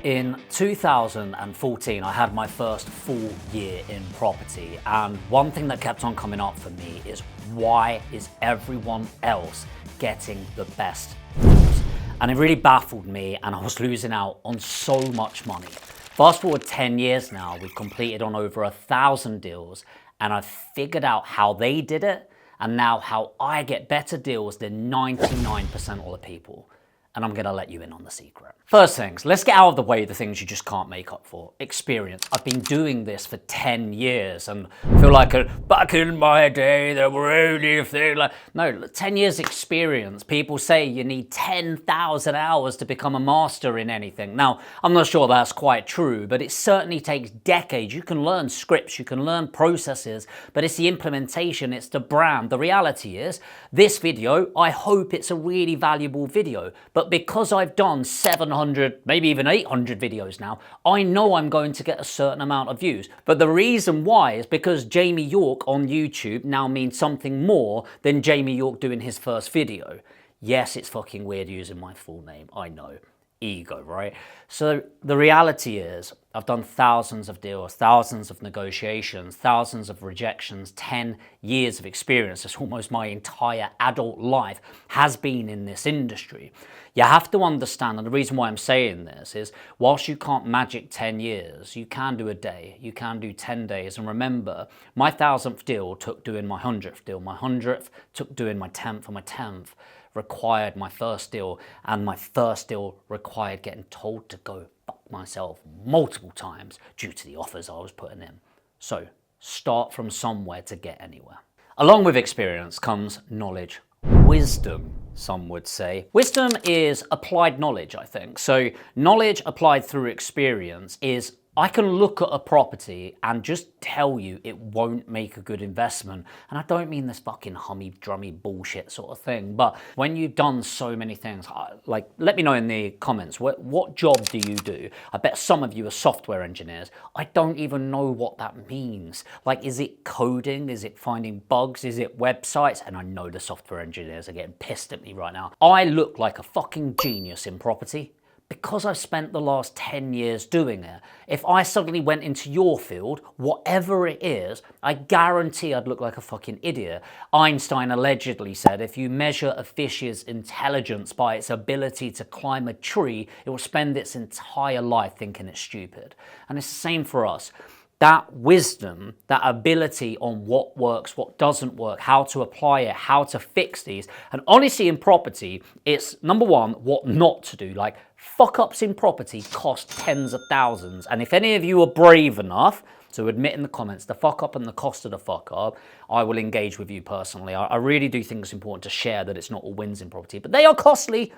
In 2014, I had my first full year in property, and one thing that kept on coming up for me is, why is everyone else getting the best deals? And it really baffled me, and I was losing out on so much money. Fast forward 10 years now, we've completed on over 1,000 deals, and I've figured out how they did it, and now how I get better deals than 99% of the people. And I'm gonna let you in on the secret. First things, let's get out of the way the things you just can't make up for. Experience. I've been doing this for 10 years and I feel like back in my day there were only a thing like, no, 10 years experience. People say you need 10,000 hours to become a master in anything. Now, I'm not sure that's quite true, but it certainly takes decades. You can learn scripts, you can learn processes, but it's the implementation, it's the brand. The reality is, this video, I hope it's a really valuable video, but because I've done 700, maybe even 800 videos now, I know I'm going to get a certain amount of views. But the reason why is because Jamie York on YouTube now means something more than Jamie York doing his first video. Yes, it's fucking weird using my full name, I know. Ego, right? So the reality is, I've done thousands of deals, thousands of negotiations, thousands of rejections, 10 years of experience. That's almost my entire adult life has been in this industry. You have to understand, and the reason why I'm saying this is, whilst you can't magic 10 years, you can do a day, you can do 10 days. And remember, my 1,000th deal took doing my 100th deal. My 100th took doing my 10th, and my 10th required my first deal, and my first deal required getting told to go fuck myself multiple times due to the offers I was putting in. So start from somewhere to get anywhere. Along with experience comes knowledge. Wisdom, some would say. Wisdom is applied knowledge, I think. So knowledge applied through experience is, I can look at a property and just tell you it won't make a good investment. And I don't mean this fucking hummy-drummy bullshit sort of thing, but when you've done so many things, like, let me know in the comments, what job do you do? I bet some of you are software engineers. I don't even know what that means. Like, is it coding? Is it finding bugs? Is it websites? And I know the software engineers are getting pissed at me right now. I look like a fucking genius in property, because I've spent the last 10 years doing it. If I suddenly went into your field, whatever it is, I guarantee I'd look like a fucking idiot. Einstein allegedly said, if you measure a fish's intelligence by its ability to climb a tree, it will spend its entire life thinking it's stupid. And it's the same for us. That wisdom, that ability on what works, what doesn't work, how to apply it, how to fix these. And honestly, in property, it's number one, what not to do. Like, fuck ups in property cost tens of thousands. And if any of you are brave enough to admit in the comments the fuck up and the cost of the fuck up, I will engage with you personally. I really do think it's important to share that it's not all wins in property, but they are costly.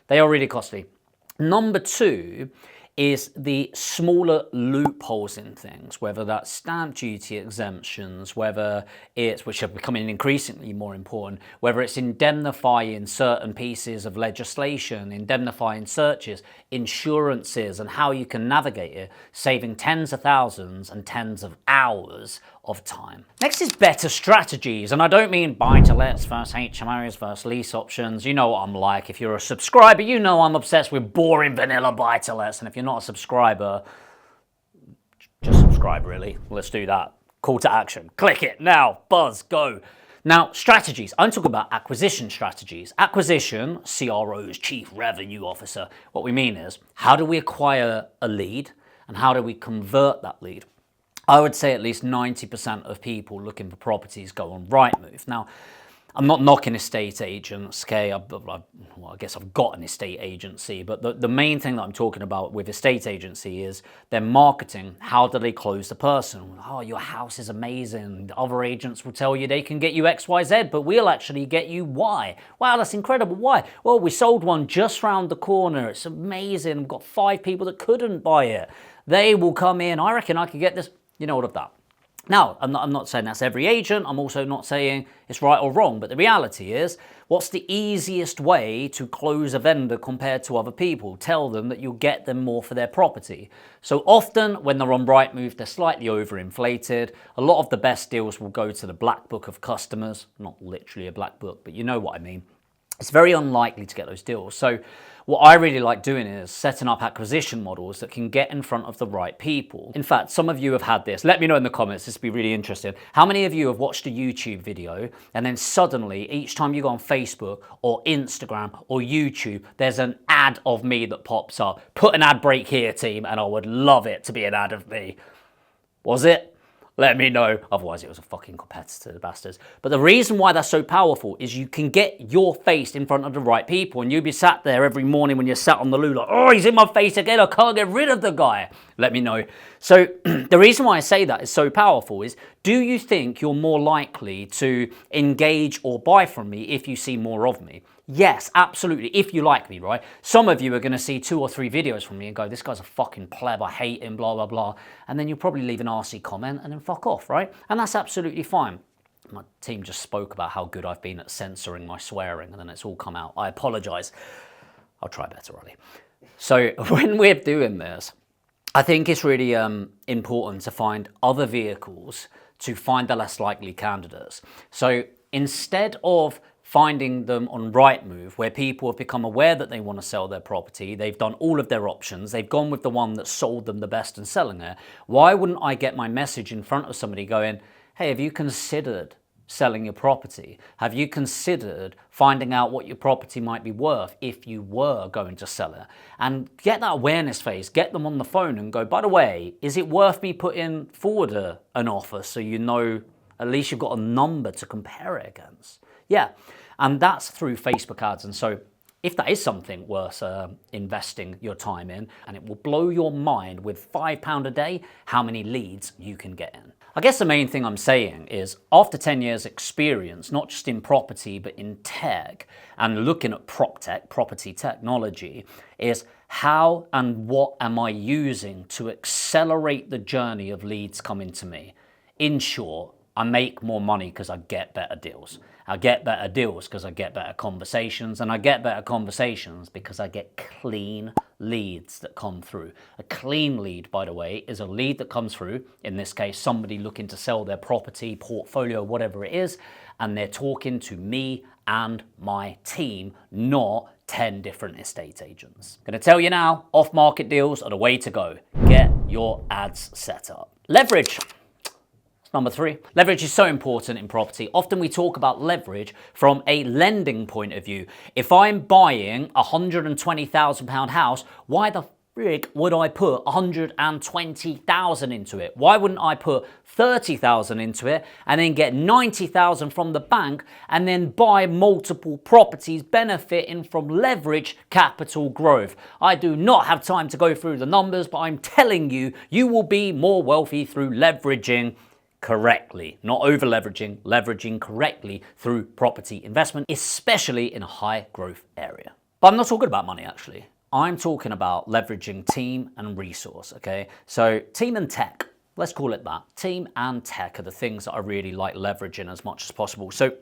They are really costly. Number two is the smaller loopholes in things, whether that's stamp duty exemptions, whether it's, which are becoming increasingly more important, whether it's indemnifying certain pieces of legislation, indemnifying searches, insurances, and how you can navigate it, saving tens of thousands and tens of hours of time. Next is better strategies, and I don't mean buy-to-lets versus HMOs versus lease options. You know what I'm like. If you're a subscriber, you know I'm obsessed with boring vanilla buy-to-lets, and if you're not a subscriber, just subscribe really. Let's do that. Call to action. Click it now. Buzz, go. Now, strategies. I'm talking about acquisition strategies. Acquisition, CROs, Chief Revenue Officer. What we mean is, how do we acquire a lead and how do we convert that lead? I would say at least 90% of people looking for properties go on Rightmove. Now, I'm not knocking estate agents, okay? Well, I guess I've got an estate agency, but the main thing that I'm talking about with estate agency is their marketing. How do they close the person? Oh, your house is amazing. Other agents will tell you they can get you X, Y, Z, but we'll actually get you Y. Wow, that's incredible. Why? Well, we sold one just round the corner. It's amazing. We've got 5 people that couldn't buy it. They will come in. I reckon I could get this. You know, all of that. Now, I'm not saying that's every agent. I'm also not saying it's right or wrong. But the reality is, what's the easiest way to close a vendor compared to other people? Tell them that you'll get them more for their property. So often when they're on Rightmove, they're slightly overinflated. A lot of the best deals will go to the black book of customers. Not literally a black book, but you know what I mean. it's very unlikely to get those deals. So what I really like doing is setting up acquisition models that can get in front of the right people. In fact, some of you have had this. Let me know in the comments, this would be really interesting. How many of you have watched a YouTube video and then suddenly each time you go on Facebook or Instagram or YouTube, there's an ad of me that pops up. Put an ad break here, team, and I would love it to be an ad of me. Was it? Let me know. Otherwise, it was a fucking competitor, the bastards. But the reason why that's so powerful is you can get your face in front of the right people, and you'll be sat there every morning when you're sat on the loo like, oh, he's in my face again. I can't get rid of the guy. Let me know. So the reason why I say that is so powerful is, do you think you're more likely to engage or buy from me if you see more of me? Yes, absolutely, if you like me, right? Some of you are going to see 2 or 3 videos from me and go, this guy's a fucking pleb, I hate him, blah, blah, blah. And then you'll probably leave an RC comment and then fuck off, right? And that's absolutely fine. My team just spoke about how good I've been at censoring my swearing, and then it's all come out. I apologise. I'll try better, Ollie. So when we're doing this, I think it's really important to find other vehicles to find the less likely candidates. So instead of finding them on Rightmove, where people have become aware that they want to sell their property, they've done all of their options, they've gone with the one that sold them the best and selling it, why wouldn't I get my message in front of somebody going, hey, have you considered selling your property? Have you considered finding out what your property might be worth if you were going to sell it? And get that awareness phase, get them on the phone and go, by the way, is it worth me putting forward an offer so you know at least you've got a number to compare it against? Yeah, and that's through Facebook ads. And so if that is something worth investing your time in, and it will blow your mind with £5 a day, how many leads you can get in. I guess the main thing I'm saying is, after 10 years experience, not just in property, but in tech, and looking at prop tech, property technology, is how and what am I using to accelerate the journey of leads coming to me? In short, I make more money because I get better deals. I get better deals because I get better conversations, and I get better conversations because I get clean leads that come through. A clean lead, by the way, is a lead that comes through, in this case, somebody looking to sell their property, portfolio, whatever it is, and they're talking to me and my team, not 10 different estate agents. Gonna tell you now, off-market deals are the way to go. Get your ads set up. Leverage. Number 3, leverage is so important in property. Often we talk about leverage from a lending point of view. If I'm buying a £120,000 house, why the frig would I put 120,000 into it? Why wouldn't I put 30,000 into it and then get 90,000 from the bank and then buy multiple properties benefiting from leverage capital growth? I do not have time to go through the numbers, but I'm telling you, you will be more wealthy through leveraging correctly, not over leveraging, leveraging correctly through property investment, especially in a high growth area. But I'm not talking about money actually. I'm talking about leveraging team and resource, okay? So team and tech, let's call it that. Team and tech are the things that I really like leveraging as much as possible. So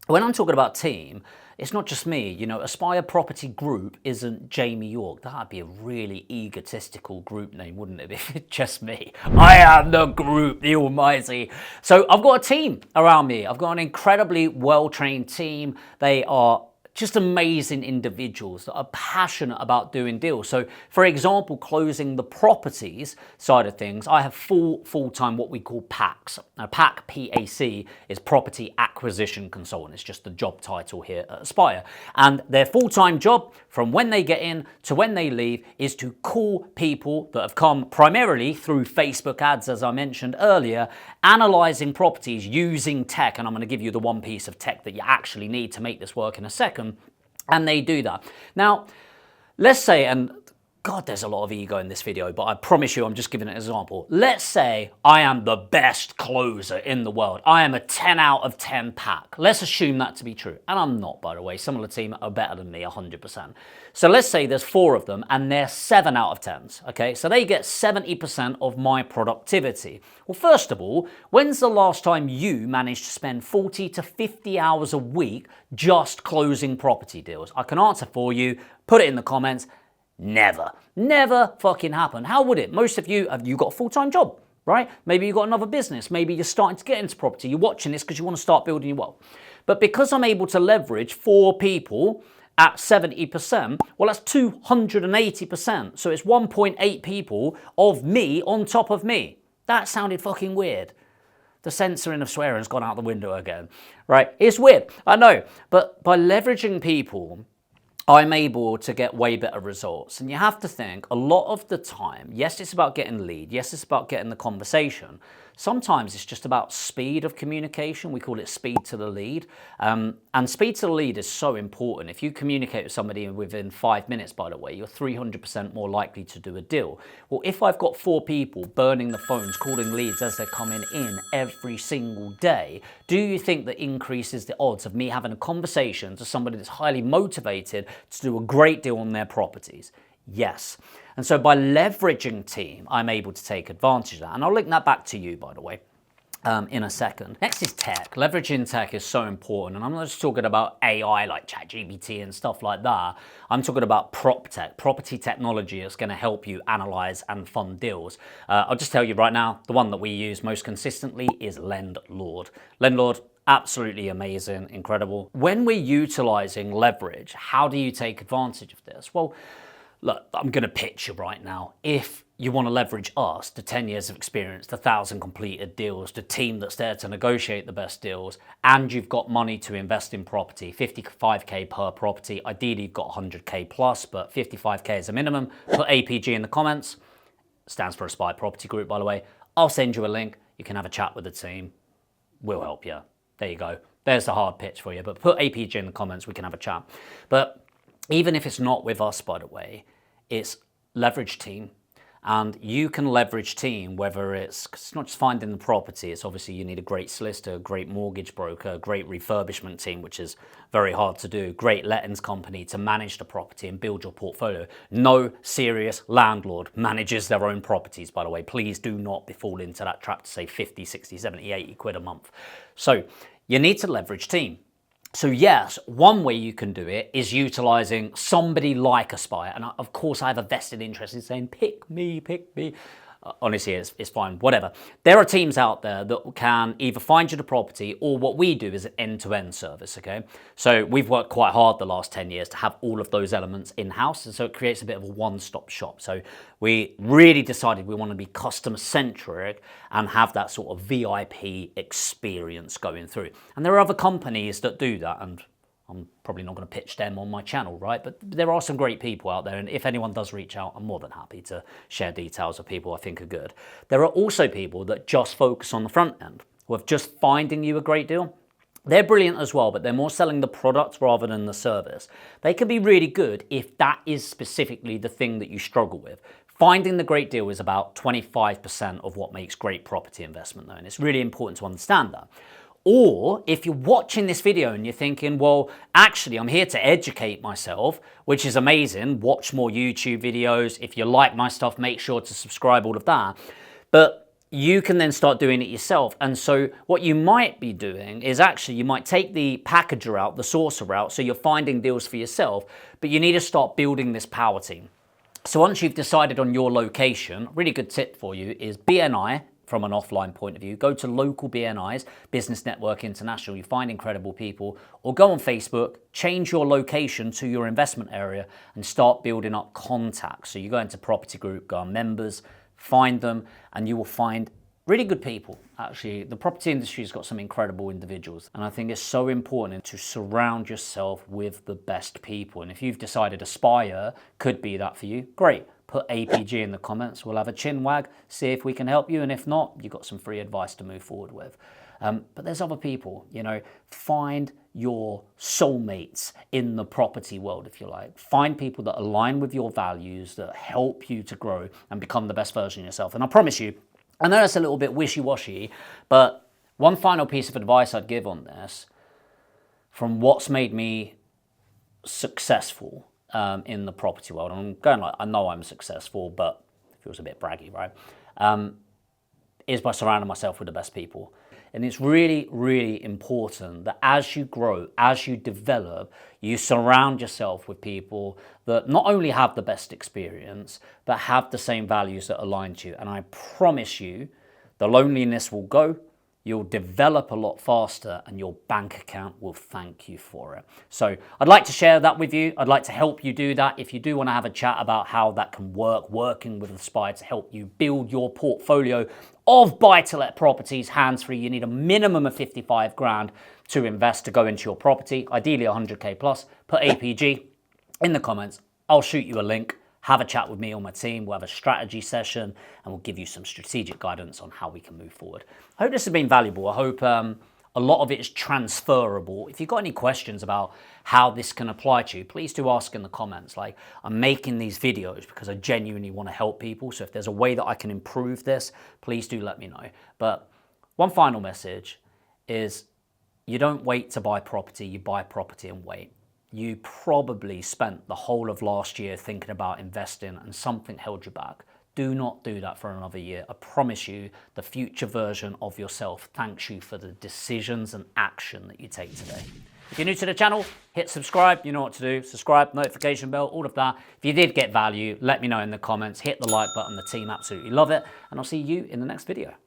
when I'm talking about team, it's not just me. You know, Aspire Property Group isn't Jamie York. That'd be a really egotistical group name, wouldn't it? If it's just me. I am the group, the almighty. So I've got a team around me. I've got an incredibly well-trained team. They are just amazing individuals that are passionate about doing deals. So for example, closing the properties side of things, I have full-time what we call PACs. Now PAC, P-A-C, is Property Acquisition Consultant. It's just the job title here at Aspire. And their full-time job from when they get in to when they leave is to call people that have come primarily through Facebook ads, as I mentioned earlier, analyzing properties using tech. And I'm going to give you the one piece of tech that you actually need to make this work in a second. And they do that. Now, let's say, and God, there's a lot of ego in this video, but I promise you I'm just giving an example. Let's say I am the best closer in the world. I am a 10 out of 10 PAC. Let's assume that to be true. And I'm not, by the way. Some of the team are better than me, 100%. So let's say there's 4 of them and they're 7 out of 10s, okay? So they get 70% of my productivity. Well, first of all, when's the last time you managed to spend 40 to 50 hours a week just closing property deals? I can answer for you. Put it in the comments. Never. Never fucking happen. How would it? Most of you, have you got a full-time job, right? Maybe you've got another business. Maybe you're starting to get into property. You're watching this because you want to start building your wealth. But because I'm able to leverage 4 people at 70%, well, that's 280%. So it's 1.8 people of me on top of me. That sounded fucking weird. The censoring of swearing's gone out the window again, right? It's weird, I know, but by leveraging people, I'm able to get way better results. And you have to think a lot of the time, yes, it's about getting lead. Yes, it's about getting the conversation. Sometimes it's just about speed of communication. We call it speed to the lead. And speed to the lead is so important. If you communicate with somebody within 5 minutes, by the way, you're 300% more likely to do a deal. Well, if I've got 4 people burning the phones, calling leads as they're coming in every single day, do you think that increases the odds of me having a conversation to somebody that's highly motivated to do a great deal on their properties? Yes. And so by leveraging team, I'm able to take advantage of that. And I'll link that back to you, by the way, in a second. Next is tech. Leveraging tech is so important. And I'm not just talking about AI like ChatGPT and stuff like that. I'm talking about prop tech, property technology that's going to help you analyze and fund deals. I'll just tell you right now, the one that we use most consistently is Lendlord. Lendlord, absolutely amazing, incredible. When we're utilizing leverage, how do you take advantage of this? Well, look, I'm going to pitch you right now. If you want to leverage us, the 10 years of experience, the 1,000 completed deals, the team that's there to negotiate the best deals, and you've got money to invest in property, 55K per property, ideally you've got 100K plus, but 55K is a minimum. Put APG in the comments. Stands for Aspire Property Group, by the way. I'll send you a link. You can have a chat with the team. We'll help you. There you go. There's the hard pitch for you. But put APG in the comments. We can have a chat. But even if it's not with us, by the way, it's leverage team. And you can leverage team, whether it's not just finding the property, it's obviously you need a great solicitor, a great mortgage broker, a great refurbishment team, which is very hard to do, great lettings company to manage the property and build your portfolio. No serious landlord manages their own properties, by the way. Please do not fall into that trap to say 50, 60, 70, 80 quid a month. So you need to leverage team. So yes, one way you can do it is utilizing somebody like Aspire. And of course I have a vested interest in saying, pick me, pick me. Honestly, it's fine, whatever. There are teams out there that can either find you the property or what we do is an end-to-end service, okay? So we've worked quite hard the last 10 years to have all of those elements in-house, and so it creates a bit of a one-stop shop. So we really decided we want to be customer-centric and have that sort of VIP experience going through. And there are other companies that do that, and I'm probably not going to pitch them on my channel, right? But there are some great people out there, and if anyone does reach out, I'm more than happy to share details of people I think are good. There are also people that just focus on the front end, with just finding you a great deal. They're brilliant as well, but they're more selling the product rather than the service. They can be really good if that is specifically the thing that you struggle with. Finding the great deal is about 25% of what makes great property investment, though, and it's really important to understand that. Or if you're watching this video and you're thinking, well, actually, I'm here to educate myself, which is amazing. Watch more YouTube videos. If you like my stuff, make sure to subscribe, all of that. But you can then start doing it yourself. And so what you might be doing is actually you might take the packager out, the sourcer route, so you're finding deals for yourself, but you need to start building this power team. So once you've decided on your location, really good tip for you is BNI. From an offline point of view, go to local BNIs, Business Network International, you find incredible people, or go on Facebook, change your location to your investment area and start building up contacts. So you go into Property Group, go on members, find them, and you will find really good people. Actually, the property industry has got some incredible individuals, and I think it's so important to surround yourself with the best people. And if you've decided Aspire could be that for you, great. Put APG in the comments. We'll have a chin wag, see if we can help you. And if not, you've got some free advice to move forward with. But there's other people, you know, find your soulmates in the property world, if you like. Find people that align with your values, that help you to grow and become the best version of yourself. And I promise you, I know that's a little bit wishy-washy, but one final piece of advice I'd give on this, from what's made me successful in the property world, and I'm going like, I know I'm successful, but it feels a bit braggy, right? Is by surrounding myself with the best people. And it's really, really important that as you grow, as you develop, you surround yourself with people that not only have the best experience, but have the same values that align to you. And I promise you, the loneliness will go, you'll develop a lot faster and your bank account will thank you for it. So I'd like to share that with you. I'd like to help you do that. If you do want to have a chat about how that can work, working with Aspire to help you build your portfolio of buy-to-let properties hands-free, you need a minimum of 55 grand to invest to go into your property, ideally 100k plus. Put APG in the comments. I'll shoot you a link. Have a chat with me or my team. We'll have a strategy session and we'll give you some strategic guidance on how we can move forward. I hope this has been valuable. I hope a lot of it is transferable. If you've got any questions about how this can apply to you, please do ask in the comments. Like, I'm making these videos because I genuinely want to help people. So if there's a way that I can improve this, please do let me know. But one final message is you don't wait to buy property, you buy property and wait. You probably spent the whole of last year thinking about investing and something held you back. Do not do that for another year. I promise you, the future version of yourself thanks you for the decisions and action that you take today. If you're new to the channel, hit subscribe. You know what to do. Subscribe, notification bell, all of that. If you did get value, let me know in the comments. Hit the like button. The team absolutely love it. And I'll see you in the next video.